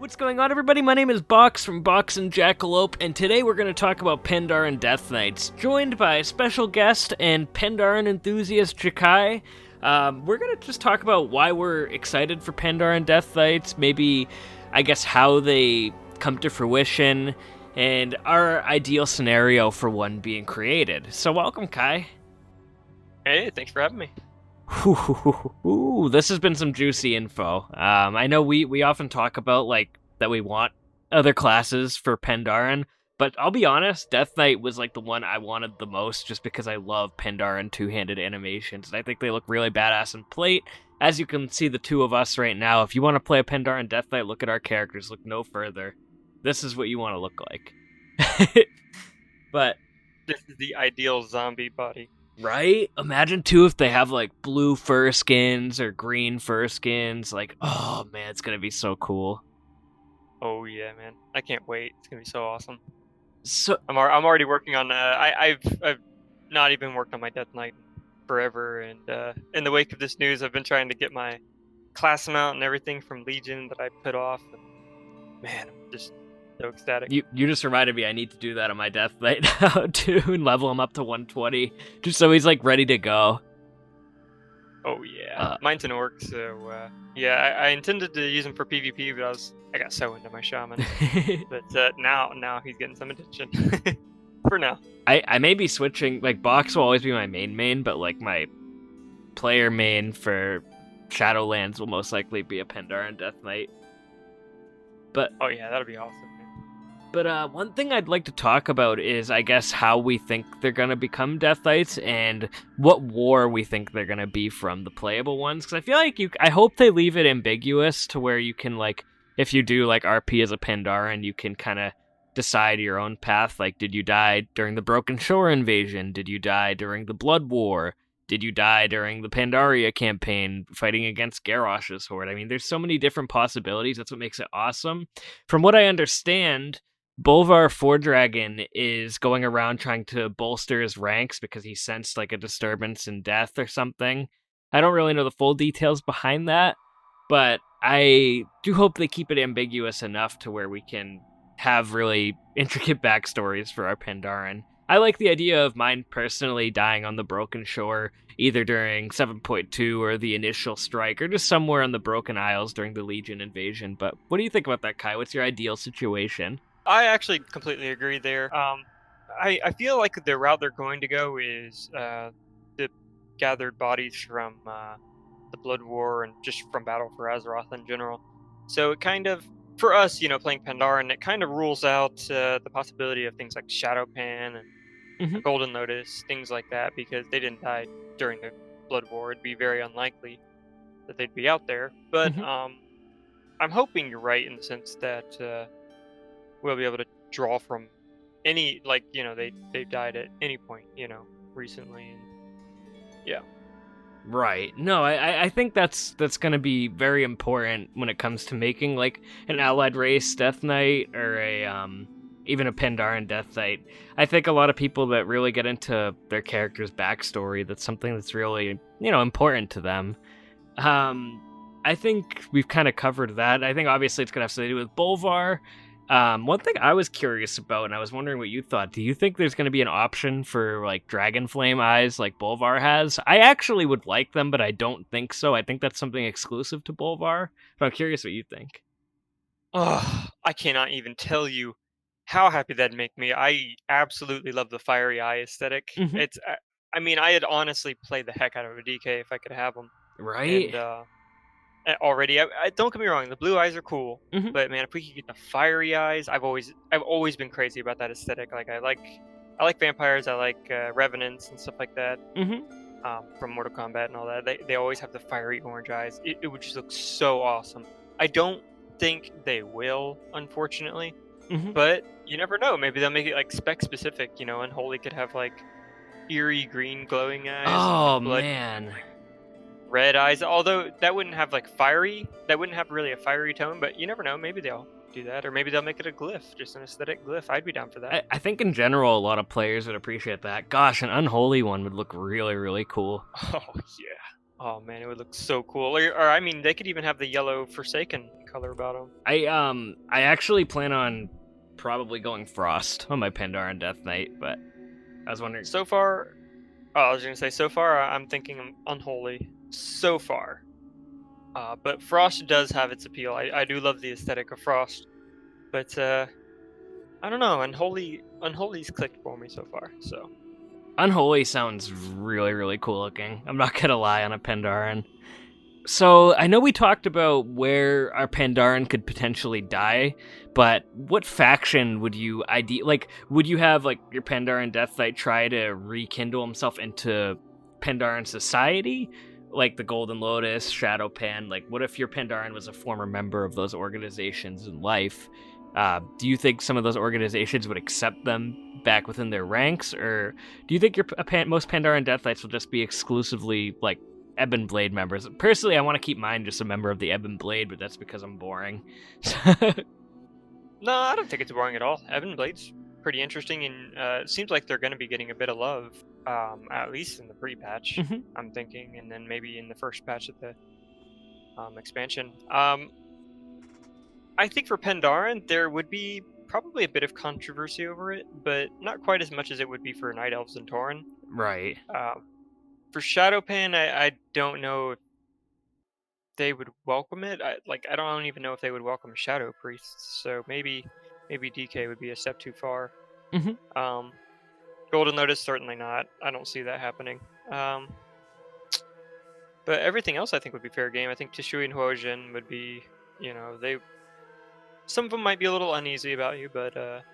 What's going on, everybody? My name is Box from Box and Jackalope, and today we're going to talk about Pandaren Death Knights, joined by a special guest and Pandaren enthusiast Jikai. We're going to just talk about why we're excited for Pandaren Death Knights, maybe, I guess, how they come to fruition, and our ideal scenario for one being created. So welcome, Kai. Hey, thanks for having me. Ooh, this has been some juicy info. I know we often talk about, like, that we want other classes for Pandaren, but I'll be honest, Death Knight was, like, the one I wanted the most just because I love Pandaren two-handed animations, and I think they look really badass in plate. As you can see the two of us right now, if you want to play a Pandaren Death Knight, look at our characters, look no further. This is what you want to look like. But this is the ideal zombie body. Right? Imagine, too, if they have, like, blue fur skins or green fur skins. Like, oh, man, it's gonna be so cool. Oh, yeah, man. I can't wait. It's gonna be so awesome. So I'm already working on... I've not even worked on my Death Knight forever, and in the wake of this news, I've been trying to get my class amount and everything from Legion that I put off. And, man, I'm just so ecstatic. You just reminded me I need to do that on my Death Knight now, too, and level him up to 120, just so he's, like, ready to go. Oh, yeah. Mine's an orc, so, yeah, I intended to use him for PvP, but I got so into my shaman. But now he's getting some attention. For now. I may be switching, like, Box will always be my main, but, like, my player main for Shadowlands will most likely be a Pandaren Death Knight. But oh, yeah, that'll be awesome. But one thing I'd like to talk about is, I guess, how we think they're going to become Death Knights and what war we think they're going to be from the playable ones. Because I feel like I hope they leave it ambiguous to where you can, like, if you do, like, RP as a Pandaren, you can kind of decide your own path. Like, did you die during the Broken Shore invasion? Did you die during the Blood War? Did you die during the Pandaria campaign fighting against Garrosh's horde? I mean, there's so many different possibilities. That's what makes it awesome. From what I understand, Bolvar Fordragon is going around trying to bolster his ranks because he sensed, like, a disturbance in death or something. I don't really know the full details behind that, but I do hope they keep it ambiguous enough to where we can have really intricate backstories for our Pandaren. I like the idea of mine personally dying on the Broken Shore, either during 7.2 or the initial strike, or just somewhere on the Broken Isles during the Legion invasion. But what do you think about that, Kai? What's your ideal situation? I actually completely agree there. I feel like the route they're going to go is the gathered bodies from the Blood War and just from Battle for Azeroth in general. So it kind of, for us, playing Pandaren, it kind of rules out the possibility of things like Shadowpan and Golden Lotus, things like that, because they didn't die during the Blood War. It'd be very unlikely that they'd be out there. But I'm hoping you're right in the sense that we'll be able to draw from any, like, they've died at any point, recently. And yeah. Right. No, I think that's going to be very important when it comes to making, like, an allied race Death Knight or even a Pandaren Death Knight. I think a lot of people that really get into their character's backstory, that's something that's really, important to them. I think we've kind of covered that. I think obviously it's going to have something to do with Bolvar. One thing I was curious about, and I was wondering what you thought, do you think there's going to be an option for, like, Dragon Flame eyes like Bolvar has? I actually would like them, but I don't think so. I think that's something exclusive to Bolvar, but I'm curious what you think. Oh, I cannot even tell you how happy that'd make me. I absolutely love the fiery eye aesthetic. It's, I mean, I'd honestly play the heck out of a DK if I could have them. Right? And already, I don't get me wrong, the blue eyes are cool, but man, if we could get the fiery eyes, I've always been crazy about that aesthetic. Like, I like vampires, I like revenants and stuff like that. From Mortal Kombat and all that. They always have the fiery orange eyes. It would just look so awesome. I don't think they will, unfortunately, but you never know. Maybe they'll make it, like, spec specific, and Holy could have, like, eerie green glowing eyes. Oh, blood, man. Red eyes, although that wouldn't have, like, that wouldn't have really a fiery tone, but you never know. Maybe they'll do that, or maybe they'll make it a glyph, just an aesthetic glyph. I'd be down for that. I think in general, a lot of players would appreciate that. Gosh, an unholy one would look really, really cool. Oh, yeah. Oh man, it would look so cool. Or I mean, they could even have the yellow Forsaken color about them. I actually plan on probably going Frost on my Pandaren Death Knight, but I was wondering. So far, I was gonna say so far I'm thinking Unholy. So far, but Frost does have its appeal. I do love the aesthetic of Frost, but I don't know. Unholy's clicked for me so far. So Unholy sounds really, really cool looking. I'm not gonna lie on a Pandaren. So I know we talked about where our Pandaren could potentially die, but what faction would you would you have like your Pandaren Death Knight try to rekindle himself into Pandaren society? Like the Golden Lotus, Shadow Pan, like what if your Pandaren was a former member of those organizations in life? Do you think some of those organizations would accept them back within their ranks, or do you think most Pandaren Death Knights will just be exclusively like Ebon Blade members? Personally, I want to keep mine just a member of the Ebon Blade, but that's because I'm boring. no, I don't think it's boring at all. Ebon Blade's pretty interesting, and it seems like they're going to be getting a bit of love, at least in the pre-patch. Mhm. I'm thinking, and then maybe in the first patch of the expansion. I think for Pandaren, there would be probably a bit of controversy over it, but not quite as much as it would be for Night Elves and Tauren. Right. For Shadowpan, I don't know if they would welcome it. I don't even know if they would welcome Shadow Priests. So maybe DK would be a step too far. Mm-hmm. Golden Lotus, certainly not. I don't see that happening. But everything else I think would be fair game. I think Tishui and Huojin would be, some of them might be a little uneasy about you, but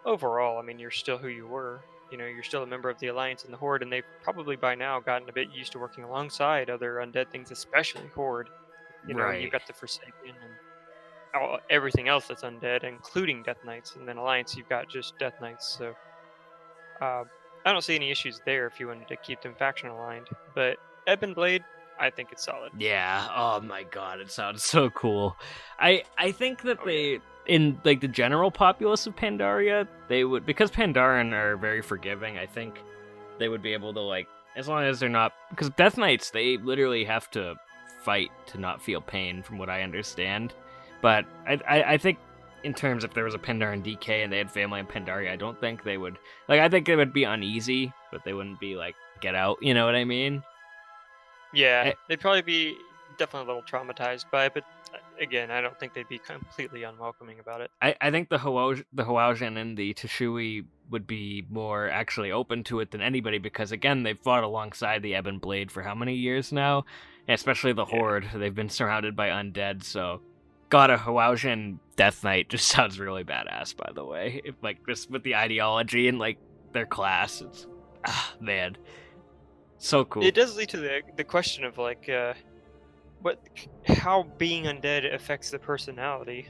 overall, I mean, you're still who you were. You're still a member of the Alliance and the Horde, and they've probably by now gotten a bit used to working alongside other undead things, especially Horde. Right. You've got the Forsaken and everything else that's undead, including Death Knights, and then Alliance, you've got just Death Knights. So I don't see any issues there if you wanted to keep them faction aligned. But Ebon Blade, I think it's solid. Yeah. Oh my god, it sounds so cool. I think that in like the general populace of Pandaria, they would, because Pandaren are very forgiving, I think they would be able to, like, as long as they're not, because Death Knights, they literally have to fight to not feel pain, from what I understand. But I think in terms if there was a Pandaren DK and they had family in Pandaria, I don't think they would, like, I think they would be uneasy, but they wouldn't be like, get out, you know what I mean? Yeah, they'd probably be definitely a little traumatized by it, but again, I don't think they'd be completely unwelcoming about it. I think the Huaozhen and the Tishui would be more actually open to it than anybody, because again, they've fought alongside the Ebon Blade for how many years now? And especially the Horde, they've been surrounded by undead, so God, a Huaozhen Death Knight just sounds really badass, by the way. Like, just with the ideology and, like, their class, it's, man, so cool. It does lead to the question of, like, how being undead affects the personality.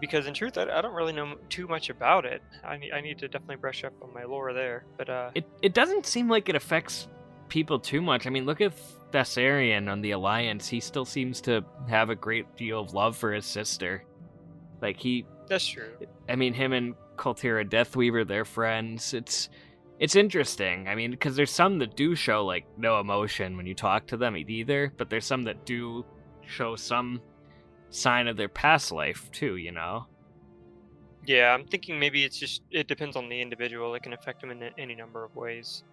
Because in truth, I don't really know too much about it. I need to definitely brush up on my lore there. But it doesn't seem like it affects people too much. I mean, look at Thessarian on the Alliance. He still seems to have a great deal of love for his sister. Like, that's true. I mean, him and Kultira Deathweaver, they're friends. It's interesting. I mean, because there's some that do show, like, no emotion when you talk to them either, but there's some that do show some sign of their past life too, Yeah, I'm thinking maybe it depends on the individual. It can affect them in any number of ways.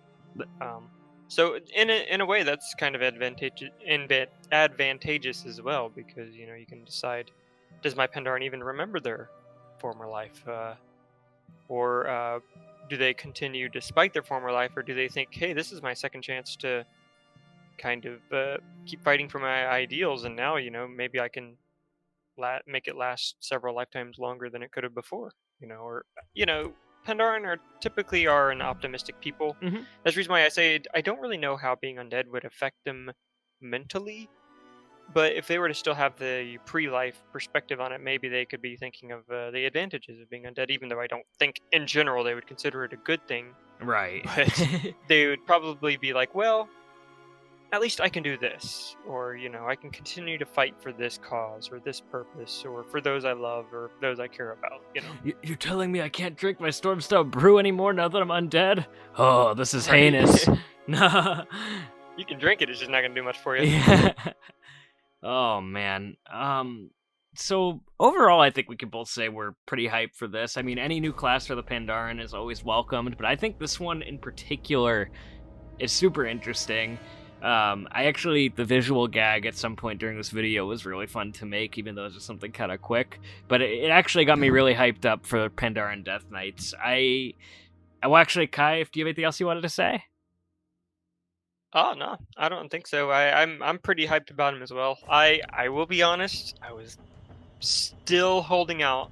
So in a way, that's kind of advantageous as well, because you can decide, does my Pandaren even remember their former life, or do they continue despite their former life, or do they think, hey, this is my second chance to kind of keep fighting for my ideals, and now maybe I can make it last several lifetimes longer than it could have before, or Pandaren typically are an optimistic people. Mm-hmm. That's the reason why I say I don't really know how being undead would affect them mentally, but if they were to still have the pre-life perspective on it, maybe they could be thinking of the advantages of being undead, even though I don't think in general they would consider it a good thing. Right. But they would probably be like, well, at least I can do this, or I can continue to fight for this cause or this purpose, or for those I love or those I care about. You're telling me I can't drink my Stormstout brew anymore now that I'm undead? Oh, this is heinous. Nah. You can drink it. It's just not gonna do much for you. Yeah. Oh man. So overall, I think we can both say we're pretty hyped for this. I mean, any new class for the Pandaren is always welcomed, but I think this one in particular is super interesting. The visual gag at some point during this video was really fun to make, even though it was just something kind of quick. But it actually got me really hyped up for Pandaren Death Knights. Well, actually, Kai, do you have anything else you wanted to say? Oh no, I don't think so. I'm pretty hyped about him as well. I will be honest. I was still holding out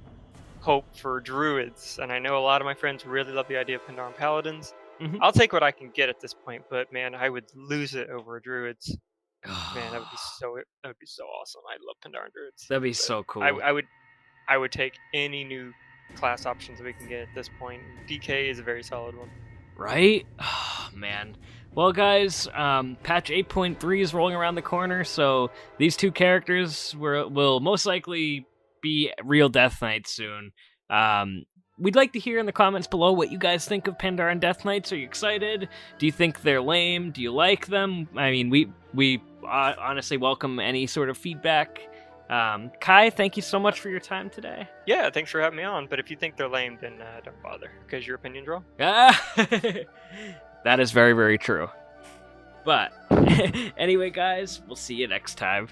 hope for druids, and I know a lot of my friends really love the idea of Pandaren paladins. Mhm. I'll take what I can get at this point, but man, I would lose it over druids. Man, that would be so awesome. I love Pandaren druids. That'd be so cool. I would take any new class options we can get at this point. DK is a very solid one. Right? Oh, man. Well, guys, patch 8.3 is rolling around the corner, so these two characters will most likely be real Death Knights soon. We'd like to hear in the comments below what you guys think of Pandaren Death Knights. Are you excited? Do you think they're lame? Do you like them? I mean, we honestly welcome any sort of feedback. Kai, thank you so much for your time today. Yeah, thanks for having me on. But if you think they're lame, then don't bother, because your opinion's wrong. That is very, very true. But anyway, guys, we'll see you next time.